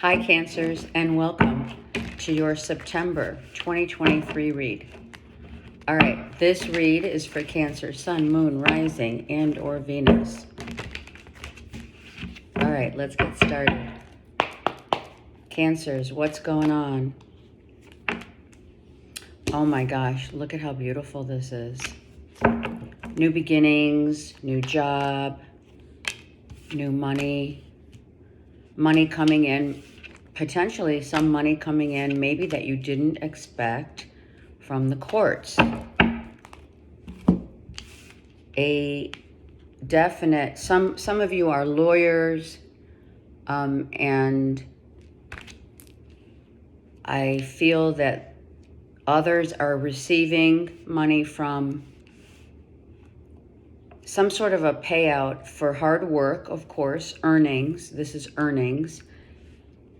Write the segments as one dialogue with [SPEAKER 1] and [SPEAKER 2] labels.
[SPEAKER 1] Hi, Cancers, and welcome to your September 2023 read. All right, this read is for Cancer, Sun, Moon, Rising, and or Venus. All right, let's get started. Cancers, what's going on? Oh my gosh, look at how beautiful this is. New beginnings, new job, new money, money coming in, potentially some money coming in maybe that you didn't expect from the courts. A definite, some of you are lawyers, and I feel that others are receiving money from some sort of a payout for hard work, of course, earnings. This is earnings.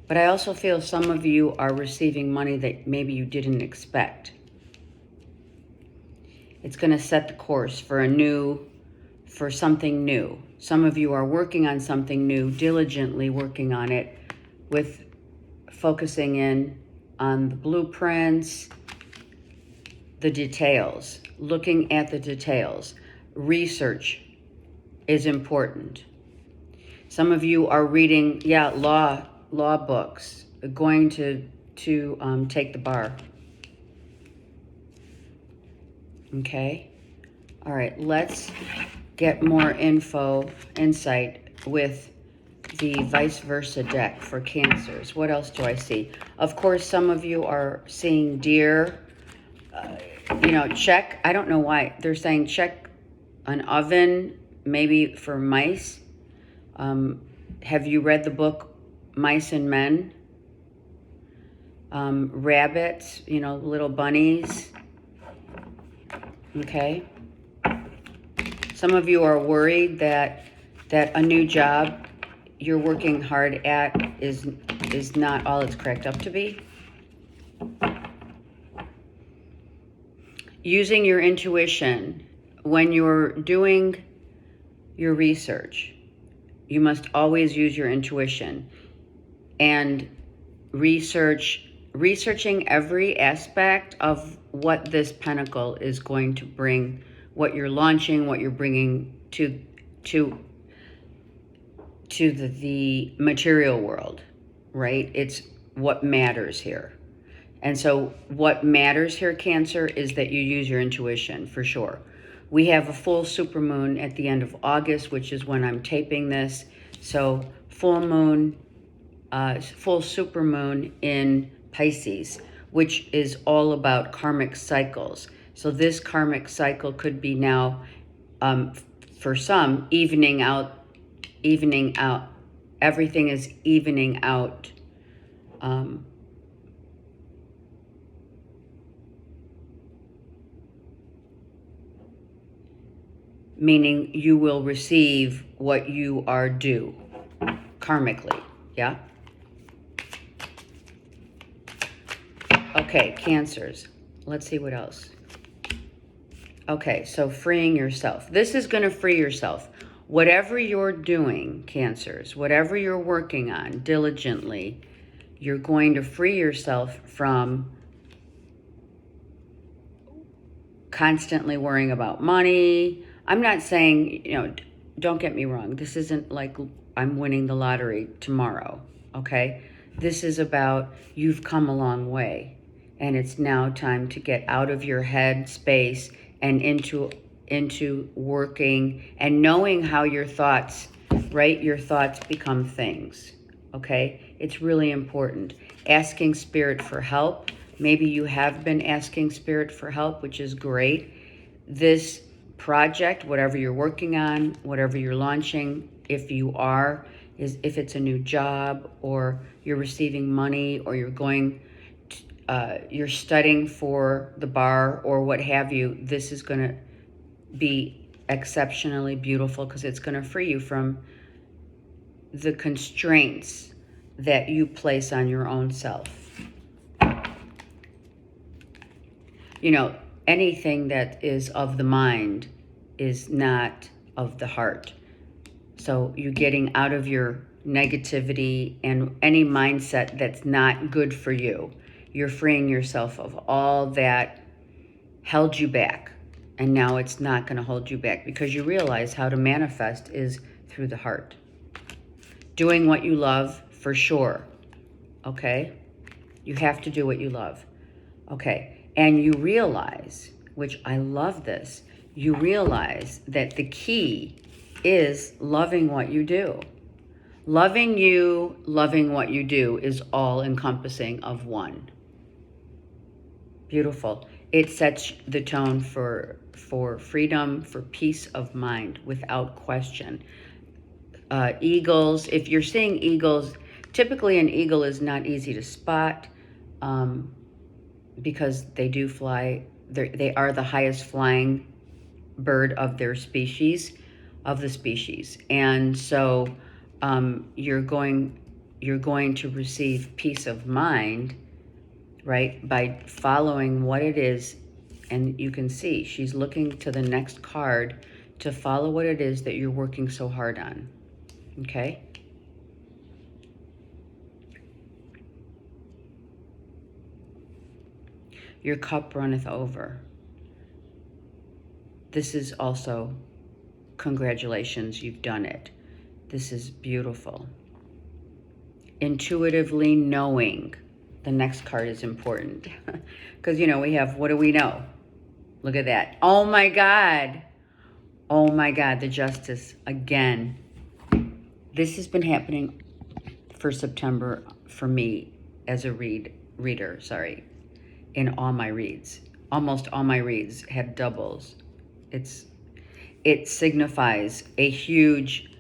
[SPEAKER 1] But I also feel some of you are receiving money that maybe you didn't expect. It's going to set the course for something new. Some of you are working on something new, diligently working on it, with focusing in on the blueprints, the details, looking at the details. Research is important. Some of you are reading, law books, going to take the bar. Okay? All right, let's get more insight with the vice versa deck for Cancers. What else do I see? Of course, some of you are seeing deer. Check. I don't know why. They're saying check an oven, maybe for mice. Have you read the book Mice and Men? Rabbits, little bunnies. Okay. Some of you are worried that a new job you're working hard at is not all it's cracked up to be. Using your intuition when you're doing your research, you must always use your intuition and researching every aspect of what this pentacle is going to bring, what you're launching, what you're bringing to the material world, right? It's what matters here. And so what matters here, Cancer, is that you use your intuition for sure. We have a full supermoon at the end of August, which is when I'm taping this. So full supermoon in Pisces, which is all about karmic cycles. So this karmic cycle could be now, for some, evening out. Everything is evening out. Meaning you will receive what you are due karmically, yeah? Okay, Cancers. Let's see what else. Okay, so freeing yourself. This is going to free yourself. Whatever you're doing, Cancers, whatever you're working on diligently, you're going to free yourself from constantly worrying about money. I'm not saying, don't get me wrong. This isn't like I'm winning the lottery tomorrow, okay? This is about you've come a long way, and it's now time to get out of your head space and into working and knowing how your thoughts, right? Your thoughts become things, okay? It's really important. Asking Spirit for help. Maybe you have been asking Spirit for help, which is great. This project, whatever you're working on, whatever you're launching, if it's a new job, or you're receiving money, or you're studying for the bar, or what have you, this is going to be exceptionally beautiful because it's going to free you from the constraints that you place on your own self. Anything that is of the mind is not of the heart. So you getting out of your negativity and any mindset that's not good for you. You're freeing yourself of all that held you back. And now it's not going to hold you back because you realize how to manifest is through the heart. Doing what you love for sure. Okay? You have to do what you love. Okay. And you realize, which I love this, you realize that the key is loving what you do. Loving you, loving what you do is all encompassing of one. Beautiful. It sets the tone for freedom, for peace of mind, without question. Eagles, if you're seeing eagles, typically an eagle is not easy to spot because they do fly. They are the highest flying bird of their species, and so you're going to receive peace of mind, right, by following what it is. And you can see she's looking to the next card to follow what it is that you're working so hard on. Okay? Your cup runneth over. This is also, congratulations, you've done it. This is beautiful. Intuitively knowing. The next card is important. Because, we have, what do we know? Look at that. Oh my God. Oh my God, the Justice again. This has been happening for September for me as a reader, in all my reads. Almost all my reads had doubles. It signifies a huge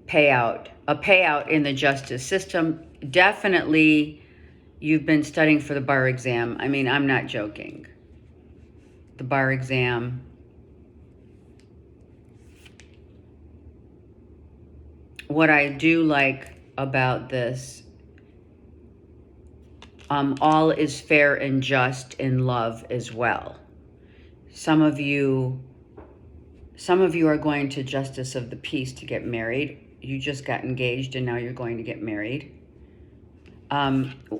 [SPEAKER 1] payout, a payout in the justice system. Definitely, you've been studying for the bar exam. I mean, I'm not joking. The bar exam. What I do like about this, all is fair and just in love as well. Some of you are going to Justice of the Peace to get married. You just got engaged and now you're going to get married.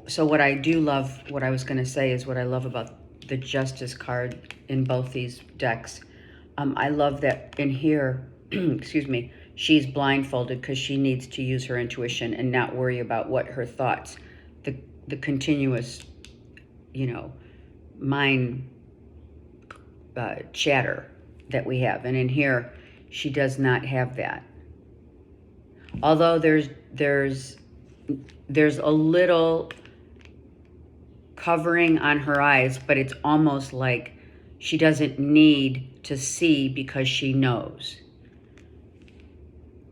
[SPEAKER 1] So what I do love, what I was going to say is what I love about the Justice card in both these decks. I love that in here, excuse me, she's blindfolded because she needs to use her intuition and not worry about what her thoughts, the continuous, mind chatter that we have. And in here, she does not have that. Although there's a little covering on her eyes, but it's almost like she doesn't need to see because she knows.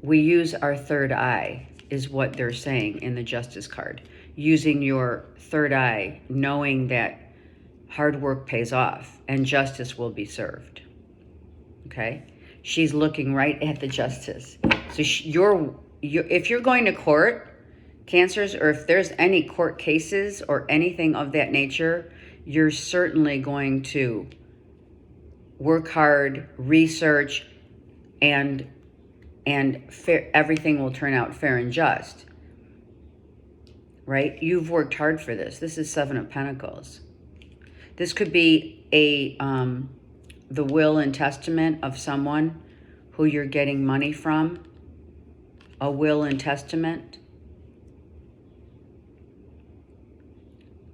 [SPEAKER 1] We use our third eye, is what they're saying in the Justice card. Using your third eye, knowing that hard work pays off and justice will be served. Okay? She's looking right at the Justice. So if you're going to court, Cancers, or if there's any court cases or anything of that nature, you're certainly going to work hard, research, and everything will turn out fair and just. Right? You've worked hard for this. This is Seven of Pentacles. This could be the will and testament of someone who you're getting money from. A will and testament.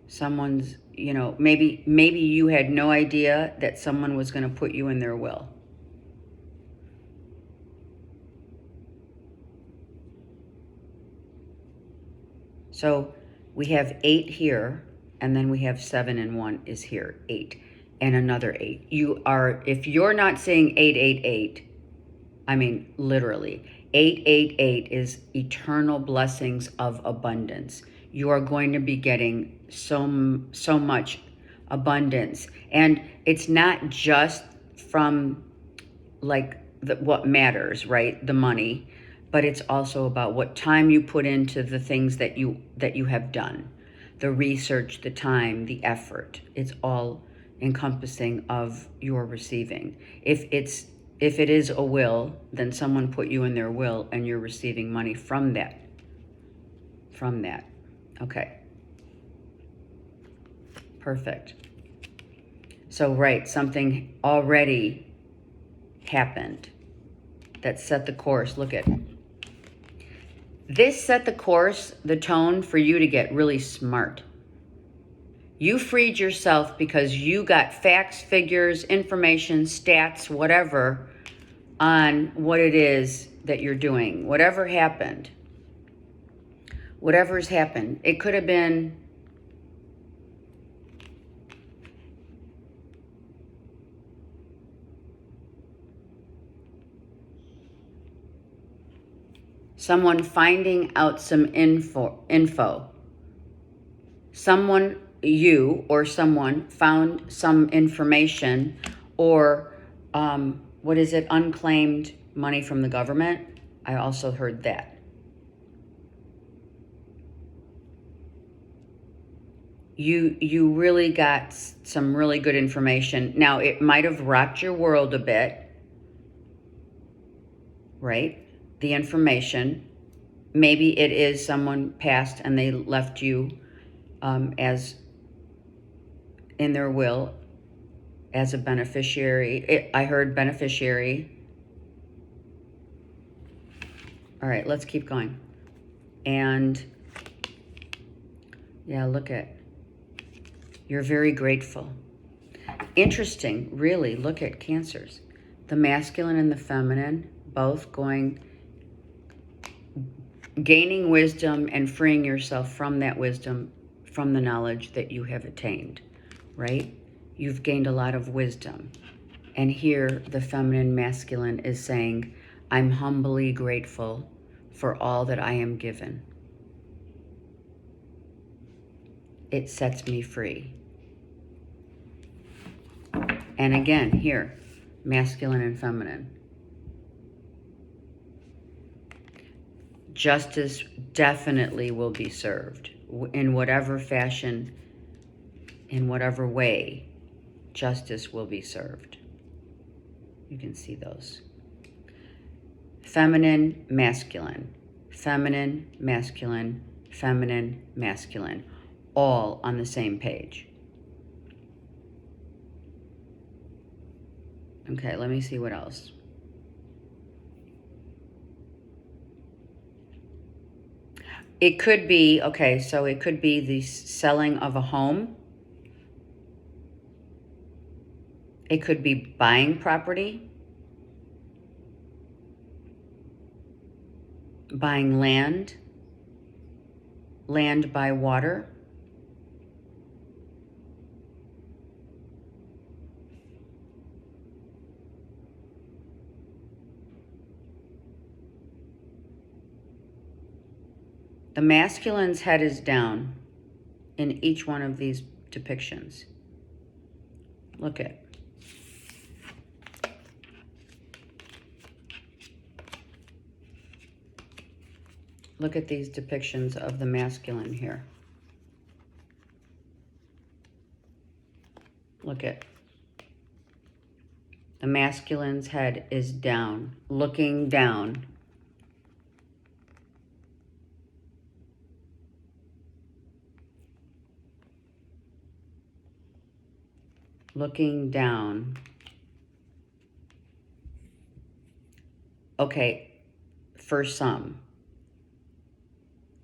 [SPEAKER 1] Someone's, maybe you had no idea that someone was going to put you in their will. So we have 8 here, and then we have 7 and 1 is here, 8, and another 8. If you're not seeing 888, I mean, literally, 888 is eternal blessings of abundance. You are going to be getting so much abundance. And it's not just from what matters, right? The money, but it's also about what time you put into the things that you have done. The research, the time, the effort. It's all encompassing of your receiving. If it is a will, then someone put you in their will and you're receiving money from that from that. Okay. Perfect. So, right, something already happened that set the course. Look at this, set the course, the tone for you to get really smart. You freed yourself because you got facts, figures, information, stats, whatever, on what it is that you're doing. Whatever's happened. It could have been someone finding out some info. Someone, you or someone found some information, or what is it, unclaimed money from the government. I also heard that. You really got some really good information. Now, it might have rocked your world a bit, right? The information. Maybe it is someone passed and they left you as in their will as a beneficiary. I heard beneficiary. All right, let's keep going. And yeah, look at, you're very grateful. Interesting, really, look at Cancers. The masculine and the feminine, both gaining wisdom and freeing yourself from that wisdom, from the knowledge that you have attained, right? You've gained a lot of wisdom. And here the feminine masculine is saying, I'm humbly grateful for all that I am given. It sets me free. And again, here, masculine and feminine. Justice definitely will be served in whatever fashion, in whatever way, justice will be served. You can see those. Feminine, masculine, feminine, masculine, feminine, masculine, all on the same page. Okay, let me see what else. It could be, okay, so it could be the selling of a home. It could be buying property, buying land by water. The masculine's head is down in each one of these depictions. Look at. Look at these depictions of the masculine here. Look at. The masculine's head is down, looking down. Looking down. Okay, for some,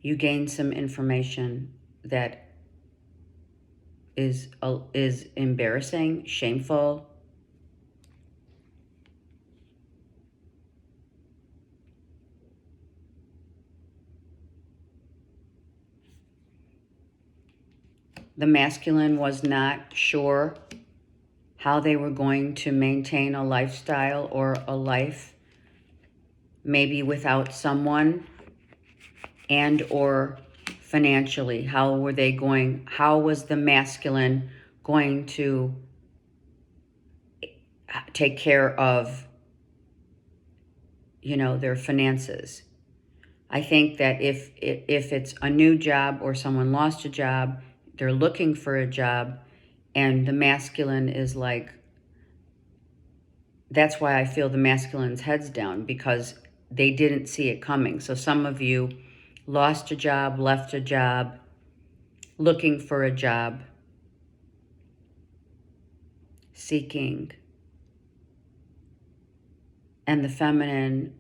[SPEAKER 1] you gain some information that is embarrassing, shameful. The masculine was not sure how they were going to maintain a lifestyle or a life, maybe without someone, and or financially. How was the masculine going to take care of, their finances? I think that if it's a new job or someone lost a job, they're looking for a job, and the masculine is like, that's why I feel the masculine's head's down, because they didn't see it coming. So some of you lost a job, left a job, looking for a job, seeking. And the feminine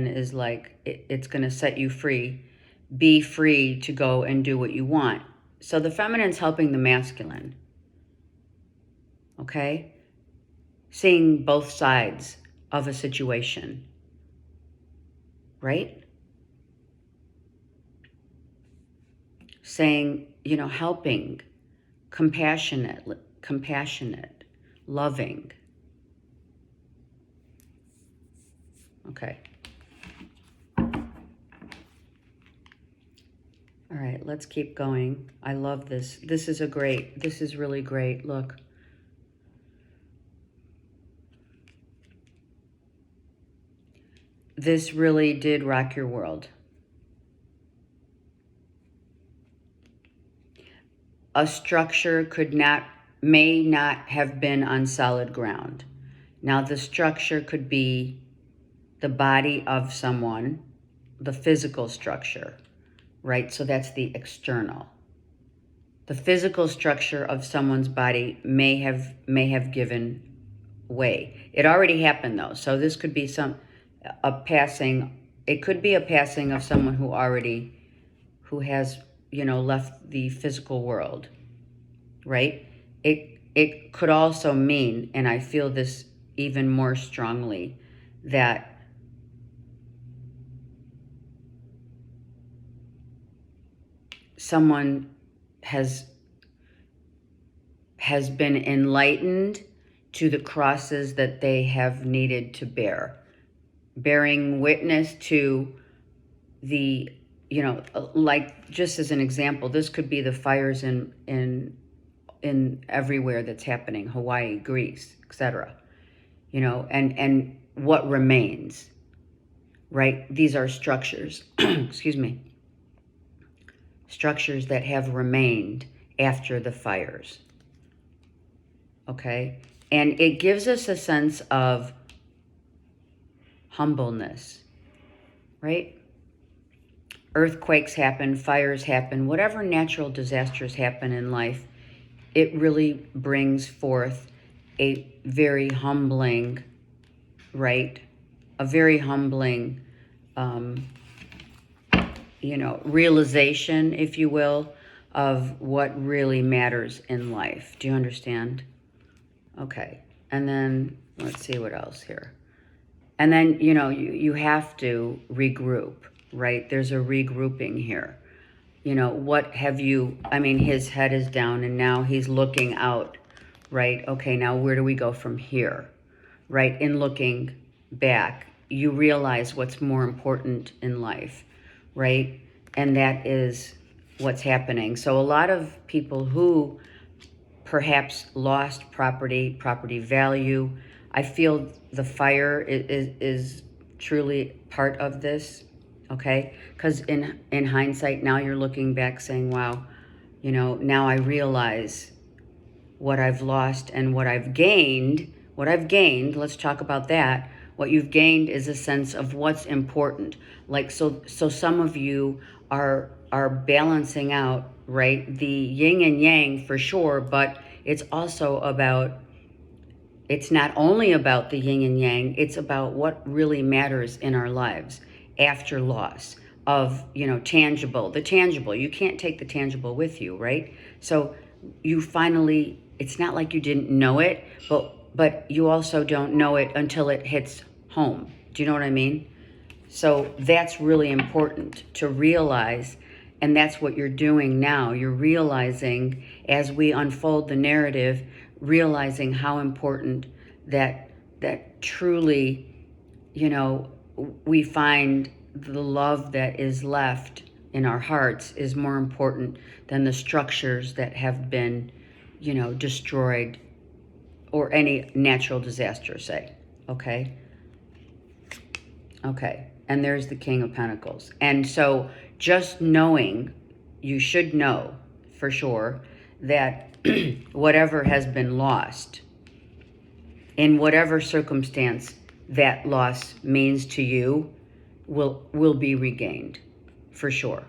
[SPEAKER 1] is like, it's going to set you free. Be free to go and do what you want. So the feminine's helping the masculine. Okay? Seeing both sides of a situation. Right? Saying, helping, compassionate, loving. Okay. All right, let's keep going. I love this. This is really great. Look. This really did rock your world. A structure may not have been on solid ground. Now the structure could be the body of someone, the physical structure, right? So that's the external. The physical structure of someone's body may have given way. It already happened though. So this could be a passing of someone who has, left the physical world, right? It could also mean, and I feel this even more strongly, that someone has been enlightened to the crosses that they have needed to bear, bearing witness to the, like, just as an example, this could be the fires in everywhere that's happening, Hawaii, Greece, etc. And what remains, right? These are structures, excuse me, structures that have remained after the fires. Okay? And it gives us a sense of humbleness, right? Earthquakes happen, fires happen, whatever natural disasters happen in life, it really brings forth a very humbling, right? A very humbling, realization, if you will, of what really matters in life. Do you understand? Okay. And then let's see what else here. And then, you have to regroup, right? There's a regrouping here. His head is down and now he's looking out, right? Okay, now where do we go from here, right? In looking back, you realize what's more important in life, right? And that is what's happening. So a lot of people who perhaps lost property value, I feel the fire is truly part of this, okay? Because in hindsight, now you're looking back saying, wow, now I realize what I've lost and what I've gained. What I've gained, let's talk about that. What you've gained is a sense of what's important. Like, so some of you are balancing out, right? The yin and yang for sure, but it's also it's not only about the yin and yang, it's about what really matters in our lives after loss of, tangible. The tangible, you can't take the tangible with you, right? So you finally, it's not like you didn't know it, but you also don't know it until it hits home. Do you know what I mean? So that's really important to realize, and that's what you're doing now. You're realizing, as we unfold the narrative, realizing how important that truly, we find the love that is left in our hearts is more important than the structures that have been, destroyed, or any natural disaster, say. Okay? Okay. And there's the King of Pentacles. And so just knowing, you should know for sure that whatever has been lost, in whatever circumstance that loss means to you will be regained, for sure.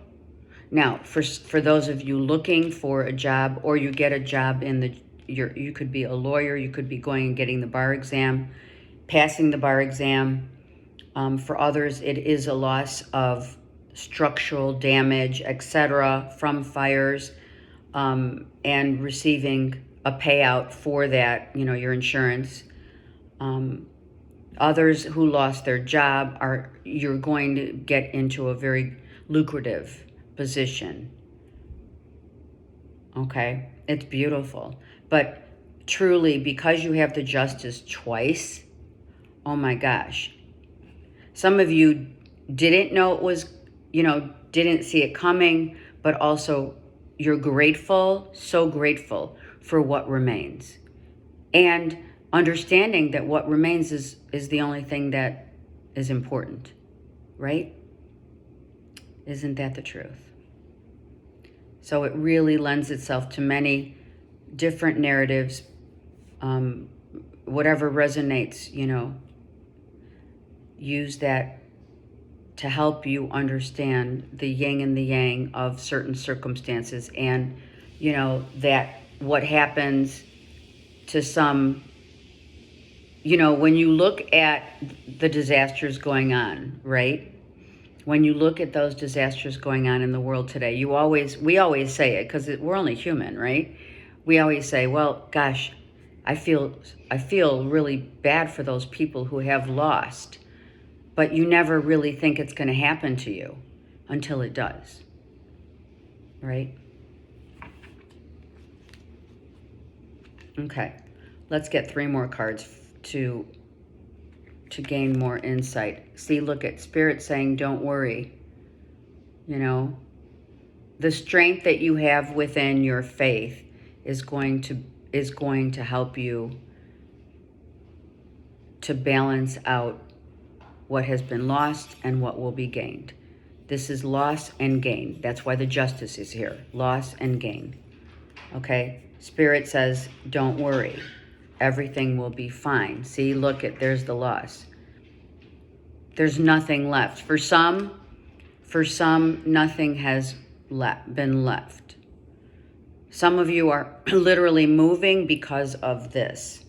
[SPEAKER 1] Now, for those of you looking for a job, or you get a job in the, you could be a lawyer, you could be going and getting the bar exam, passing the bar exam. For others, it is a loss of structural damage, etc., from fires, and receiving a payout for that, your insurance. Others who lost their job, you're going to get into a very lucrative position. Okay? It's beautiful. But truly, because you have the justice twice, oh my gosh. Some of you didn't know it was, didn't see it coming, but also you're grateful, so grateful for what remains. And understanding that what remains is the only thing that is important, right? Isn't that the truth? So it really lends itself to many different narratives, whatever resonates, use that to help you understand the yin and the yang of certain circumstances, and, that what happens to some, when you look at the disasters going on, right? When you look at those disasters going on in the world today, we always say it because we're only human, right? We always say, well, gosh, I feel really bad for those people who have lost, but you never really think it's going to happen to you until it does, right? Okay, let's get 3 more cards to gain more insight. See, look at Spirit saying, don't worry. The strength that you have within your faith is going to help you to balance out what has been lost and what will be gained. This is loss and gain. That's why the justice is here. Loss and gain. Okay? Spirit says, don't worry. Everything will be fine. See, there's the loss. There's nothing left. For some, nothing has been left. Some of you are literally moving because of this.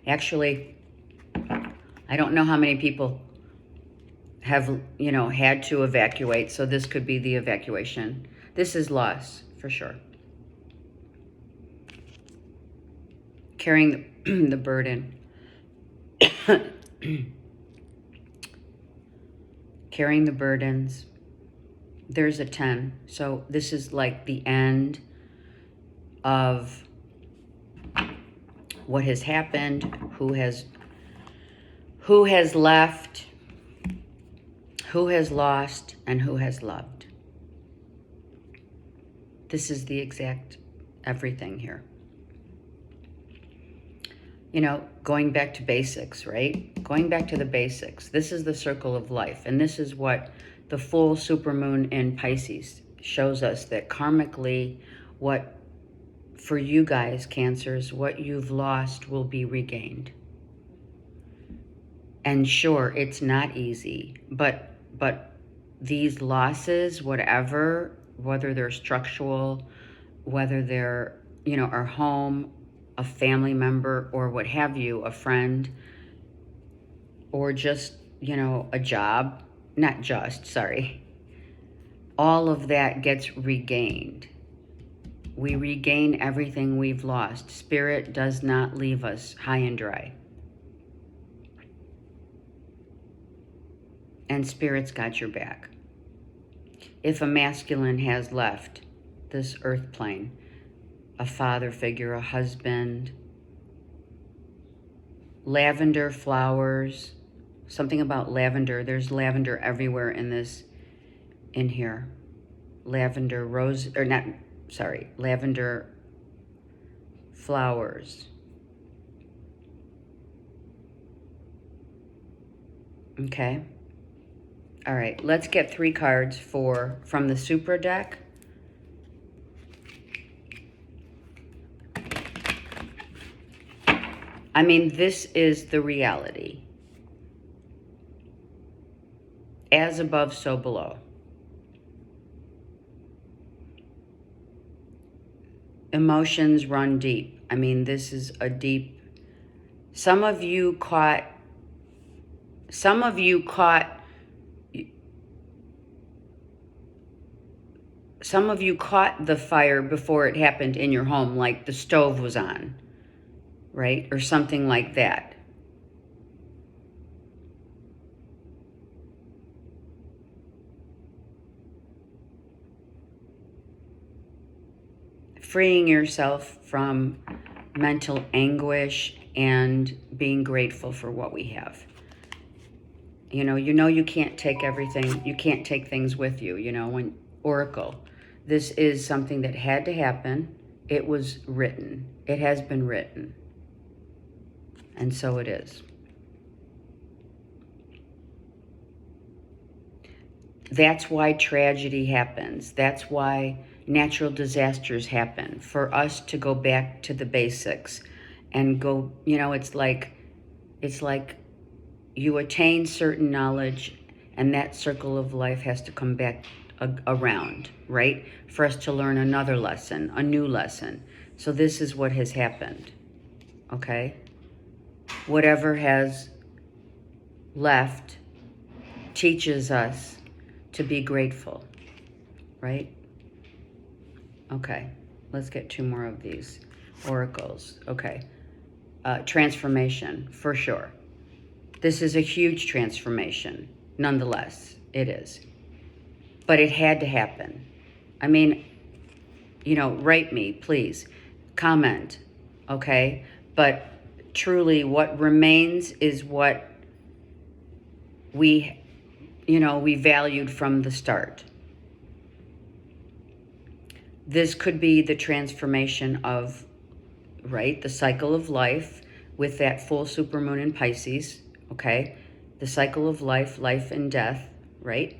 [SPEAKER 1] Actually, I don't know how many people have, had to evacuate, so this could be the evacuation. This is loss, for sure. Carrying the burden. Carrying the burdens. There's a 10. So this is like the end of what has happened, who has left, who has lost, and who has loved. This is the exact everything here. Going back to basics, right? Going back to the basics. This is the circle of life. And this is what the full supermoon in Pisces shows us, that karmically, what for you guys, Cancers, what you've lost will be regained. And sure, it's not easy, but these losses, whether they're structural, whether they're, our home, a family member, or what have you, a friend, or just, a job, all of that gets regained. We regain everything we've lost. Spirit does not leave us high and dry. And Spirit's got your back. If a masculine has left this earth plane, a father figure, a husband, lavender flowers, something about lavender. There's lavender everywhere in here. Lavender lavender flowers. Okay? All right, let's get 3 cards from the Supra deck. I mean, this is the reality. As above, so below. Emotions run deep. I mean, this is a deep... Some of you caught the fire before it happened in your home, like the stove was on, right? Or something like that. Freeing yourself from mental anguish and being grateful for what we have. You know you can't take everything, you can't take things with you, when Oracle. This is something that had to happen. It was written. It has been written. And so it is. That's why tragedy happens. That's why natural disasters happen. For us to go back to the basics and go, it's like you attain certain knowledge and that circle of life has to come back around, right? For us to learn another lesson, a new lesson. So this is what has happened, okay? Whatever has left teaches us to be grateful, right? Okay, let's get 2 more of these oracles. Okay, transformation, for sure. This is a huge transformation, nonetheless, it is. But it had to happen. I mean, write me, please. Comment, okay? But truly, what remains is what we valued from the start. This could be the transformation of, right, the cycle of life with that full supermoon in Pisces, okay? The cycle of life and death, right?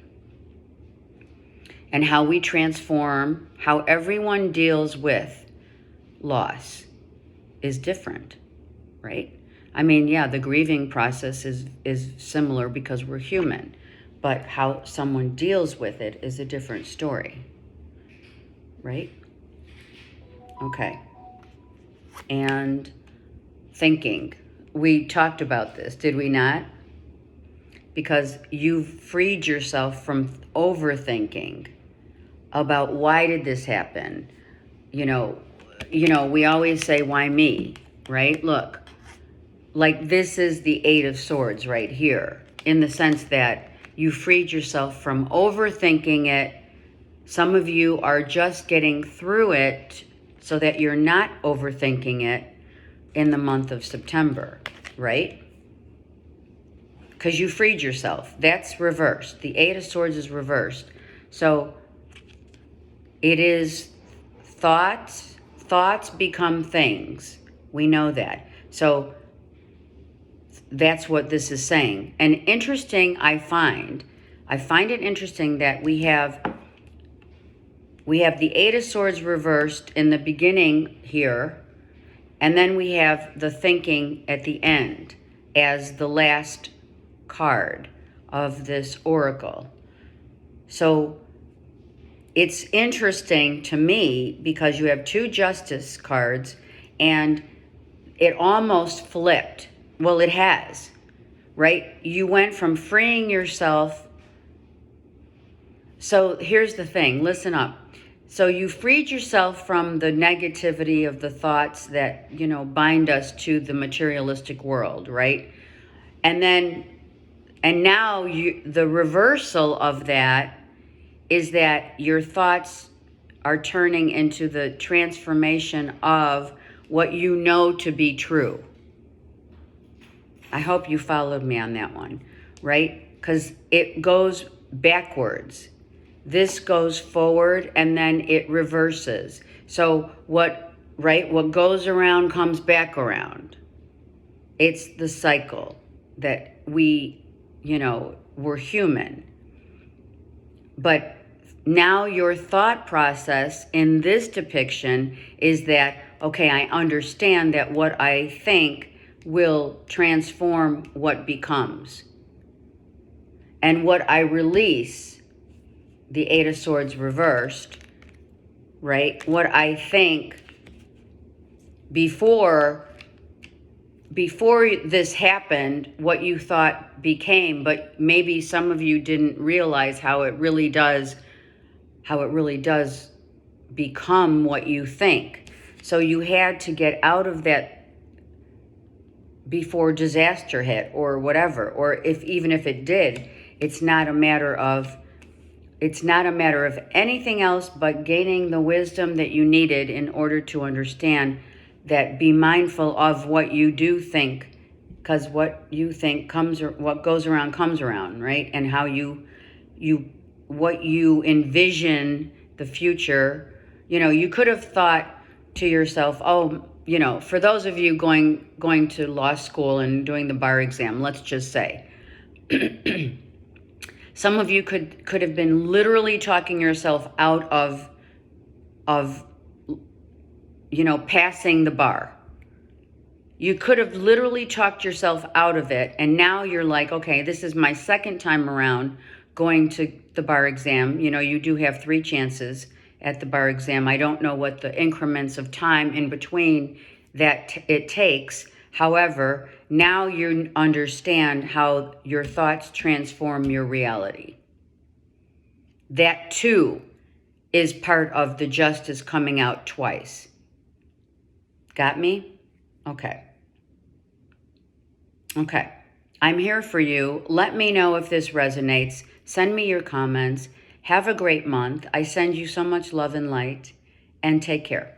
[SPEAKER 1] And how we transform, how everyone deals with loss is different, right? I mean, yeah, the grieving process is similar because we're human, but how someone deals with it is a different story, right? Okay. And thinking. We talked about this, did we not? Because you've freed yourself from overthinking about why did this happen? We always say, why me, right? Look, like this is the 8 of Swords right here, in the sense that you freed yourself from overthinking it. Some of you are just getting through it so that you're not overthinking it in the month of September, right? Because you freed yourself. That's reversed. The 8 of Swords is reversed. So it is thoughts. Thoughts become things. We know that. So that's what this is saying. And interesting, I find it interesting that we have the 8 of Swords reversed in the beginning here, and then we have the thinking at the end as the last card of this oracle. So it's interesting to me because you have 2 Justice cards and it almost flipped. Well, it has, right? You went from freeing yourself. So here's the thing, listen up. So you freed yourself from the negativity of the thoughts that, bind us to the materialistic world, right? And now the reversal of that is that your thoughts are turning into the transformation of what you know to be true. I hope you followed me on that one, right? Because it goes backwards. This goes forward and then it reverses. So what goes around comes back around. It's the cycle that we're human. But now your thought process in this depiction is that, okay, I understand that what I think will transform what becomes. And what I release, the Eight of Swords reversed, right? What I think before this happened, what you thought became, but maybe some of you didn't realize how it really does become what you think. So you had to get out of that before disaster hit or whatever, or even if it did, it's not a matter of anything else but gaining the wisdom that you needed in order to understand that be mindful of what you do think, because what you think what goes around comes around, right? And how what you envision the future. You could have thought to yourself, oh, for those of you going to law school and doing the bar exam, let's just say, some of you could have been literally talking yourself out of passing the bar. You could have literally talked yourself out of it, and now you're like, okay, this is my second time around going to the bar exam. You do have 3 chances at the bar exam. I don't know what the increments of time in between that it takes. However, now you understand how your thoughts transform your reality. That too is part of the justice coming out twice. Got me? Okay. I'm here for you. Let me know if this resonates. Send me your comments. Have a great month. I send you so much love and light, and take care.